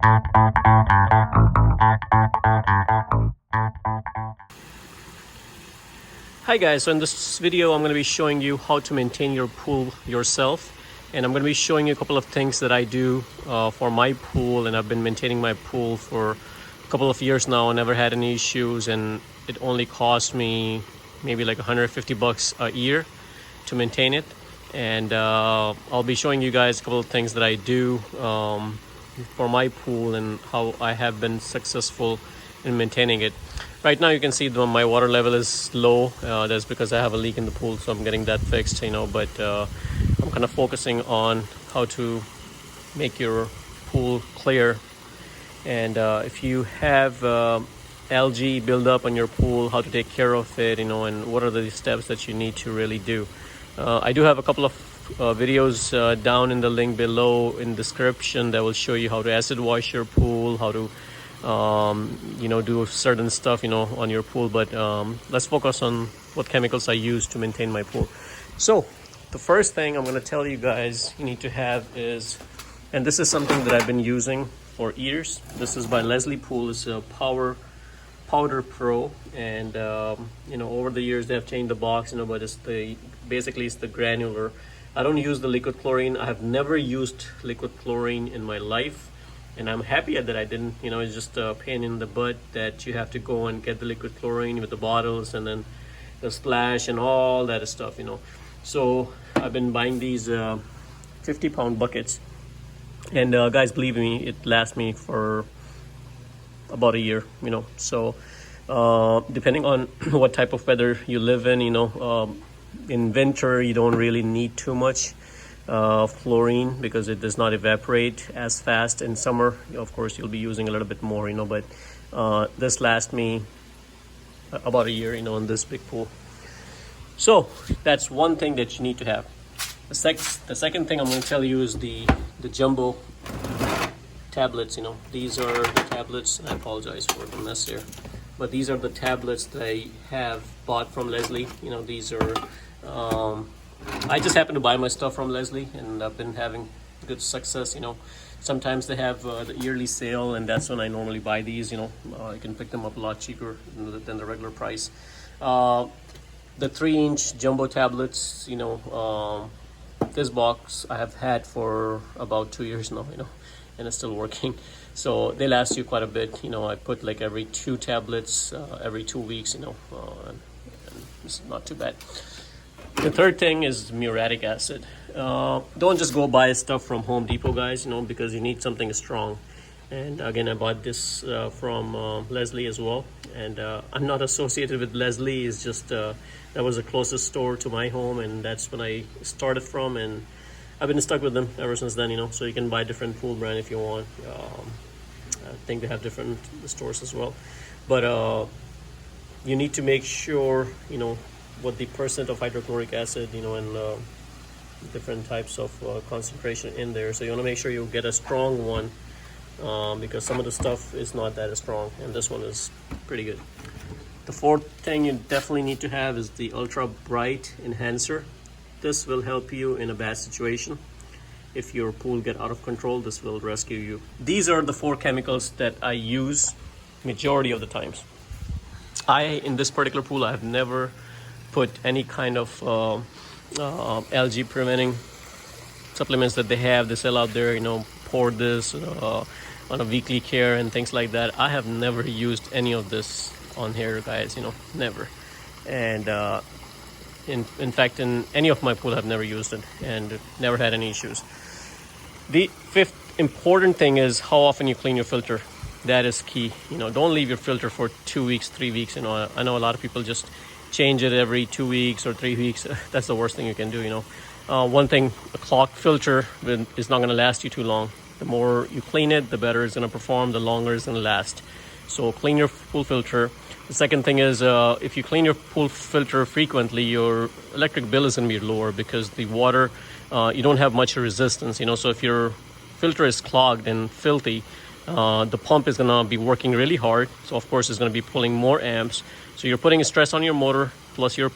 Hi guys, so in this video I'm going to be showing you how to maintain your pool yourself, and I'm going to be showing you a couple of things that I do for my pool. And I've been maintaining my pool for a couple of years now. I never had any issues, and it only cost me maybe like $150 a year to maintain it. And I'll be showing you guys a couple of things that I do for my pool and how I have been successful in maintaining it. Right now you can see my water level is low. That's because I have a leak in the pool, so I'm getting that fixed, but I'm kind of focusing on how to make your pool clear. And if you have algae buildup on your pool, how to take care of it, and what are the steps that you need to really do. I do have a couple of videos down in the link below in description that will show you how to acid wash your pool, how to do certain stuff on your pool. But let's focus on what chemicals I use to maintain my pool. So the first thing I'm going to tell you guys you need to have is, and this is something that I've been using for years. This is by Leslie Pool. It's a Powder Pro, and over the years they have changed the box, but it's basically the granular. I don't use the liquid chlorine. I have never used liquid chlorine in my life, and I'm happy that I didn't. It's just a pain in the butt that you have to go and get the liquid chlorine with the bottles and then the splash and all that stuff. So I've been buying these 50-pound buckets, and guys, believe me, it lasts me for about a year. So depending on what type of weather you live in, in winter you don't really need too much chlorine because it does not evaporate as fast. In summer, of course, you'll be using a little bit more, but this lasts me about a year, in this big pool. So that's one thing that you need to have. The second thing I'm going to tell you is the jumbo tablets. These are the tablets. I apologize for the mess here, but these are the tablets that I have bought from Leslie. These are I just happen to buy my stuff from Leslie, and I've been having good success. Sometimes they have the yearly sale, and that's when I normally buy these. I can pick them up a lot cheaper than the regular price. The 3-inch jumbo tablets, this box I have had for about 2 years now, and it's still working. So they last you quite a bit. I put like every 2 tablets every 2 weeks, and it's not too bad. The third thing is muriatic acid. Don't just go buy stuff from Home Depot, guys, because you need something strong. And again, I bought this from Leslie as well. And I'm not associated with Leslie. It's just that was the closest store to my home, and that's when I started from. And I've been stuck with them ever since then, so you can buy different pool brand if you want. I think they have different stores as well. But you need to make sure, what the percent of hydrochloric acid, and different types of concentration in there. So you want to make sure you get a strong one, because some of the stuff is not that strong, and this one is pretty good. The fourth thing you definitely need to have is the Ultra Bright Enhancer. This will help you in a bad situation. If your pool get out of control, this will rescue you. These are the 4 chemicals that I use majority of the times. In this particular pool, I have never put any kind of algae preventing supplements that they sell out there, pour this on a weekly care and things like that. I have never used any of this on here, guys, never. And in fact, in any of my pool, I've never used it and never had any issues. The 5th important thing is how often you clean your filter. That is key. Don't leave your filter for 2 weeks, 3 weeks. I know a lot of people just change it every 2 weeks or 3 weeks. That's the worst thing you can do. One thing, a clogged filter is not going to last you too long. The more you clean it, the better it's going to perform, the longer it's going to last. So clean your pool filter. The second thing is, if you clean your pool filter frequently, your electric bill is going to be lower because the water, you don't have much resistance. So if your filter is clogged and filthy, the pump is going to be working really hard. So of course it's going to be pulling more amps. So you're putting stress on your motor, plus you're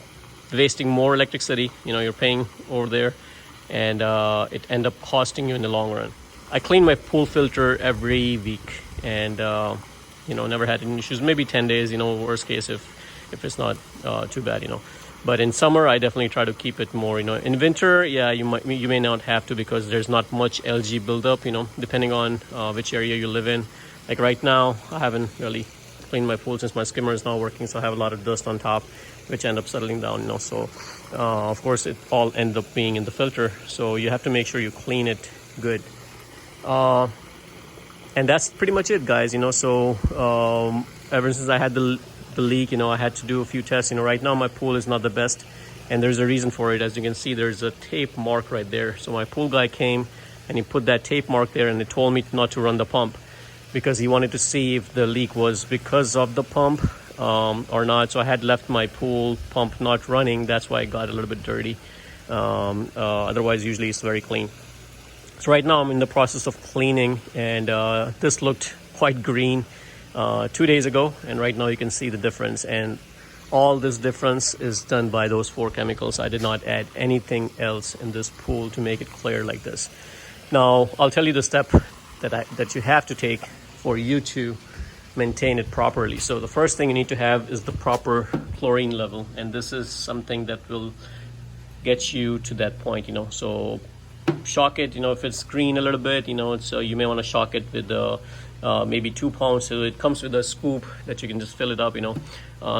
wasting more electricity. You're paying over there, and it end up costing you in the long run. I clean my pool filter every week, and you know, never had any issues. Maybe 10 days, you know, worst case if it's not too bad, you know. But in summer, I definitely try to keep it more, you know. In winter, yeah, you may not have to, because there's not much algae buildup, you know, depending on which area you live in. Like right now, I haven't really cleaned my pool since my skimmer is not working, so I have a lot of dust on top, which end up settling down, you know. So of course it all ended up being in the filter, so you have to make sure you clean it good. And that's pretty much it, guys, you know. So ever since I had the leak, you know, I had to do a few tests. You know, right now my pool is not the best, and there's a reason for it. As you can see, there's a tape mark right there. So my pool guy came and he put that tape mark there, and he told me not to run the pump, because he wanted to see if the leak was because of the pump or not. So I had left my pool pump not running. That's why it got a little bit dirty. Otherwise, usually it's very clean. So right now I'm in the process of cleaning, and this looked quite green 2 days ago, and right now you can see the difference. And all this difference is done by those 4 chemicals. I did not add anything else in this pool to make it clear like this. Now I'll tell you the step that you have to take for you to maintain it properly. So the first thing you need to have is the proper chlorine level, and this is something that will get you to that point, you know. So shock it, you know, if it's green a little bit, you know, so you may want to shock it with maybe 2 pounds. So it comes with a scoop that you can just fill it up, you know.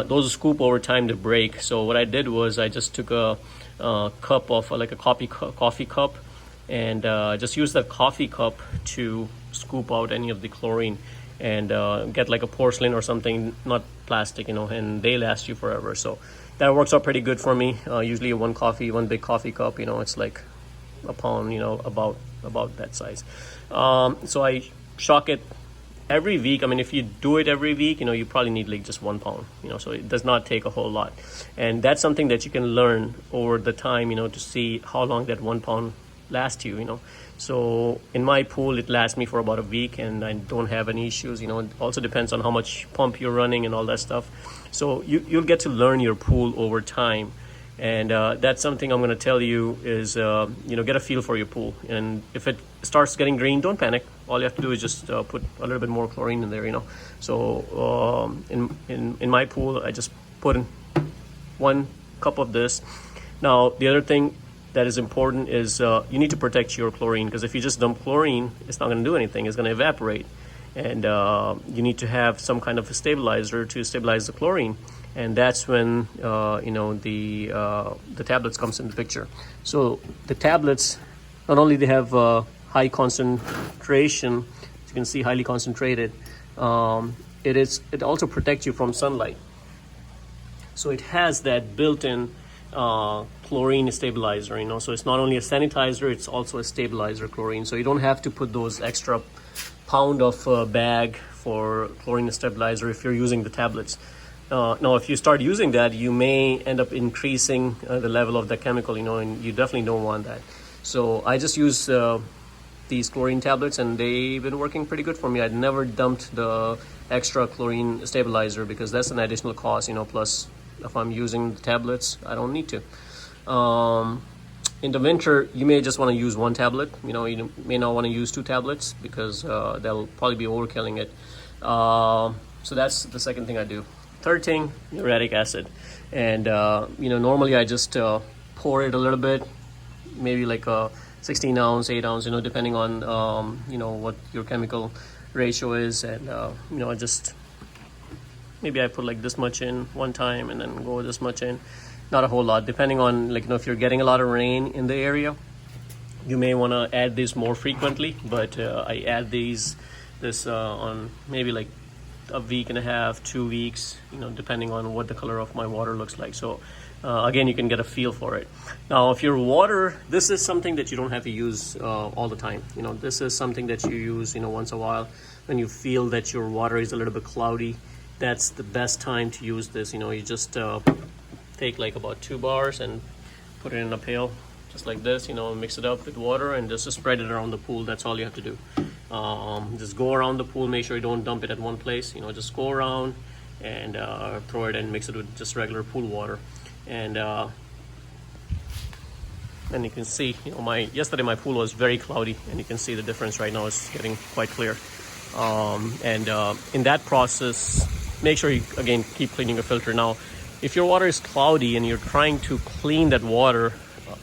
Those scoop over time to break. So what I did was I just took a cup of like a coffee cup, and just use that coffee cup to scoop out any of the chlorine, and get like a porcelain or something, not plastic, you know, and they last you forever. So that works out pretty good for me. Usually one big coffee cup, you know, it's like a pound, you know, about that size. So I shock it every week. I mean, if you do it every week, you know, you probably need like just 1 pound, you know, so it does not take a whole lot. And that's something that you can learn over the time, you know, to see how long that 1 pound lasts you, you know. So in my pool, it lasts me for about a week, and I don't have any issues, you know. It also depends on how much pump you're running and all that stuff. So you'll get to learn your pool over time. And that's something I'm going to tell you is, you know, get a feel for your pool. And if it starts getting green, don't panic. All you have to do is just put a little bit more chlorine in there, you know. So in my pool, I just put in 1 cup of this. Now, the other thing that is important is you need to protect your chlorine, because if you just dump chlorine, it's not going to do anything. It's going to evaporate. And you need to have some kind of a stabilizer to stabilize the chlorine. And that's when you know, the tablets comes in the picture. So the tablets, not only they have high concentration, as you can see, highly concentrated, it also protects you from sunlight. So it has that built-in chlorine stabilizer, you know. So it's not only a sanitizer, it's also a stabilizer, chlorine. So you don't have to put those extra pound of bag for chlorine stabilizer if you're using the tablets. Now, if you start using that, you may end up increasing the level of the chemical, you know, and you definitely don't want that. So I just use these chlorine tablets, and they've been working pretty good for me. I'd never dumped the extra chlorine stabilizer, because that's an additional cost, you know. Plus, if I'm using the tablets, I don't need to. In the winter, you may just want to use 1 tablet. You know, you may not want to use 2 tablets, because they'll probably be overkilling it. So that's the second thing I do. Third thing, uric acid. And you know, normally I just pour it a little bit, maybe like a 16 ounce, 8 ounce, you know, depending on you know, what your chemical ratio is. And you know, maybe I put like this much in one time, and then go this much in. Not a whole lot, depending on, like, you know, if you're getting a lot of rain in the area, you may want to add this more frequently. But I add this on maybe like a week and a half, 2 weeks, you know, depending on what the color of my water looks like. So again, you can get a feel for it. Now, if your water, this is something that you don't have to use all the time. You know, this is something that you use, you know, once a while, when you feel that your water is a little bit cloudy. That's the best time to use this. You know, you just take like about 2 bars and put it in a pail, just like this, you know, mix it up with water, and just spread it around the pool. That's all you have to do. Just go around the pool, make sure you don't dump it at one place, you know, just go around and throw it and mix it with just regular pool water. And and you can see, you know, yesterday my pool was very cloudy, and you can see the difference right now. It's getting quite clear. In that process, make sure you again keep cleaning your filter. Now, if your water is cloudy and you're trying to clean that water,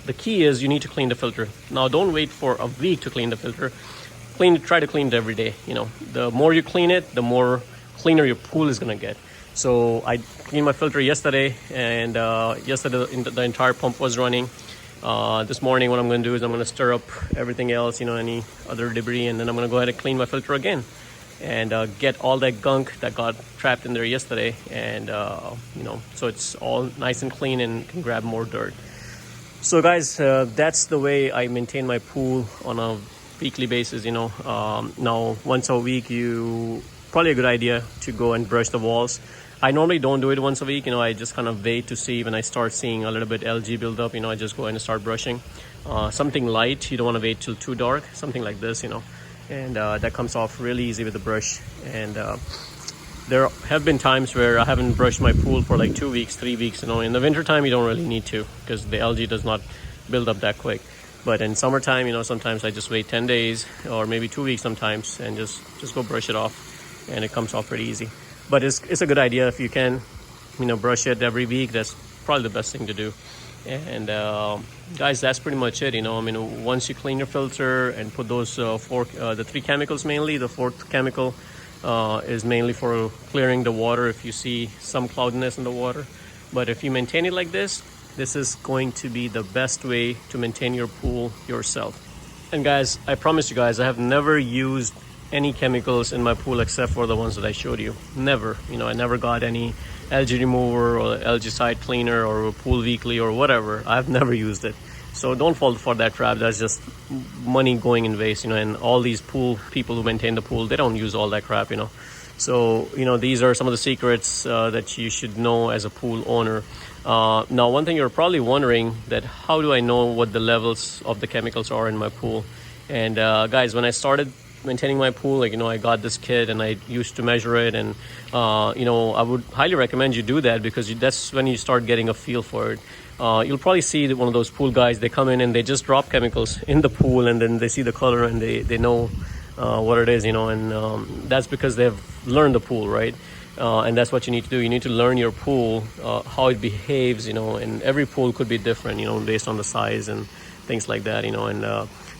the key is you need to clean the filter. Now, don't wait for a week to clean the filter. Try to clean it every day. You know, the more you clean it, the more cleaner your pool is gonna get. So I cleaned my filter yesterday, and yesterday the entire pump was running. This morning what I'm going to do is I'm going to stir up everything else, you know, any other debris, and then I'm going to go ahead and clean my filter again and get all that gunk that got trapped in there yesterday, and you know, so it's all nice and clean and can grab more dirt. So guys, that's the way I maintain my pool on a weekly basis, you know. Now once a week, probably a good idea to go and brush the walls. I normally don't do it once a week, you know. I just kind of wait to see when I start seeing a little bit algae build up, you know. I just go ahead and start brushing. Something light, you don't want to wait till too dark, something like this, you know, and that comes off really easy with the brush. And there have been times where I haven't brushed my pool for like 2 weeks, 3 weeks, you know. In the winter time you don't really need to, because the algae does not build up that quick. But in summertime, you know, sometimes I just wait 10 days or maybe 2 weeks sometimes, and just go brush it off, and it comes off pretty easy. But it's a good idea if you can, you know, brush it every week. That's probably the best thing to do. And guys, that's pretty much it, you know. I mean, once you clean your filter and put those the 3 chemicals mainly, the 4th chemical is mainly for clearing the water if you see some cloudiness in the water. But if you maintain it like this is going to be the best way to maintain your pool yourself. And guys, I promise you guys, I have never used any chemicals in my pool except for the ones that I showed you. Never, you know, I never got any algae remover or algaecide cleaner or Pool Weekly or whatever. I've never used it. So don't fall for that trap. That's just money going in waste, you know. And all these pool people who maintain the pool, they don't use all that crap, you know. So, you know, these are some of the secrets that you should know as a pool owner. Now, one thing you're probably wondering, that how do I know what the levels of the chemicals are in my pool? And guys, when I started maintaining my pool, like, you know, I got this kit and I used to measure it, and you know, I would highly recommend you do that, because that's when you start getting a feel for it. You'll probably see that one of those pool guys, they come in and they just drop chemicals in the pool, and then they see the color and they know what it is, you know. And that's because they've learned the pool, right? And that's what you need to do. You need to learn your pool, how it behaves, you know. And every pool could be different, you know, based on the size and things like that, you know.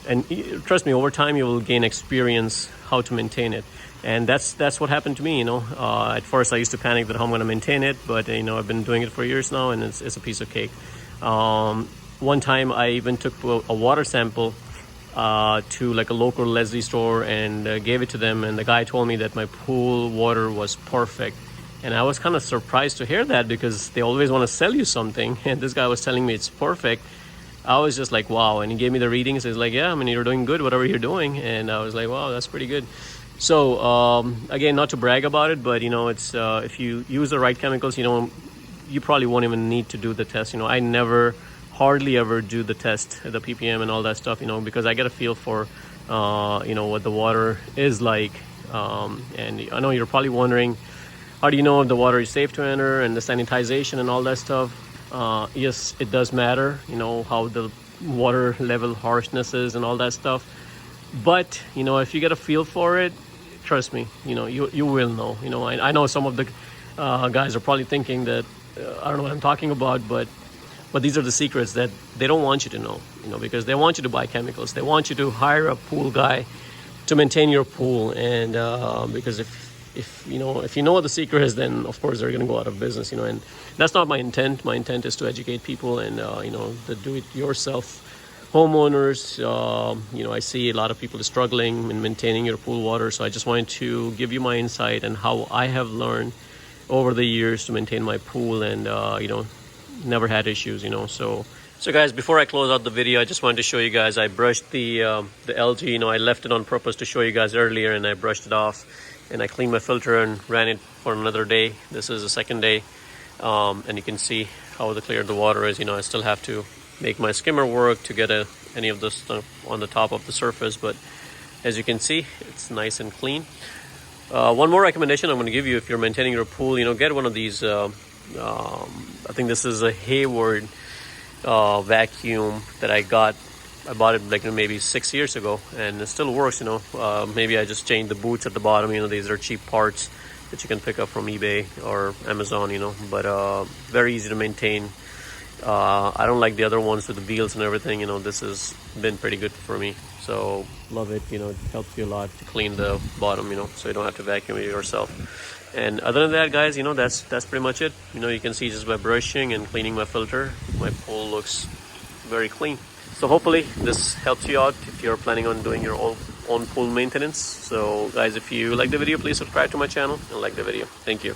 And trust me, over time you will gain experience how to maintain it. And that's what happened to me, you know. At first I used to panic that how I'm going to maintain it, but you know, I've been doing it for years now, and it's a piece of cake. One time I even took a water sample to like a local Leslie store and gave it to them, and the guy told me that my pool water was perfect. And I was kind of surprised to hear that, because they always want to sell you something, and this guy was telling me it's perfect. I was just like, wow. And he gave me the readings. He's like, yeah, I mean, you're doing good, whatever you're doing. And I was like, wow, that's pretty good. So again, not to brag about it, but you know, it's if you use the right chemicals, you know, you probably won't even need to do the test. You know, I hardly ever do the test, the ppm and all that stuff, you know, because I get a feel for you know, what the water is like. And I know you're probably wondering, how do you know if the water is safe to enter, and the sanitization and all that stuff? Yes, it does matter, you know, how the water level harshness is and all that stuff. But you know, if you get a feel for it, trust me, you know, you will know. You know, I know some of the guys are probably thinking that I don't know what I'm talking about, but these are the secrets that they don't want you to know, you know, because they want you to buy chemicals. They want you to hire a pool guy to maintain your pool, and because if you know what the secret is, then of course they're going to go out of business, you know. And that's not my intent. My intent is to educate people, and you know, the do-it-yourself homeowners. You know, I see a lot of people struggling in maintaining your pool water, so I just wanted to give you my insight and how I have learned over the years to maintain my pool, and you know, never had issues, you know. So guys, before I close out the video, I just wanted to show you guys, I brushed the algae. You know, I left it on purpose to show you guys earlier, and I brushed it off, and I cleaned my filter and ran it for another day. This is the second day, and you can see how clear the water is. You know, I still have to make my skimmer work to get any of this stuff on the top of the surface, but as you can see, it's nice and clean. One more recommendation I'm going to give you, if you're maintaining your pool, you know, get one of these I think this is a Hayward vacuum that I bought it like maybe 6 years ago, and it still works. Maybe I just changed the boots at the bottom. These are cheap parts that you can pick up from eBay or Amazon. But very easy to maintain. I don't like the other ones with the wheels and everything. This has been pretty good for me, so love it. It helps you a lot to clean the bottom, so you don't have to vacuum it yourself. And other than that, guys, that's pretty much it. You can see just by brushing and cleaning my filter, my pool looks very clean. So hopefully this helps you out if you're planning on doing your own pool maintenance. So guys, if you like the video, please subscribe to my channel and like the video. Thank you.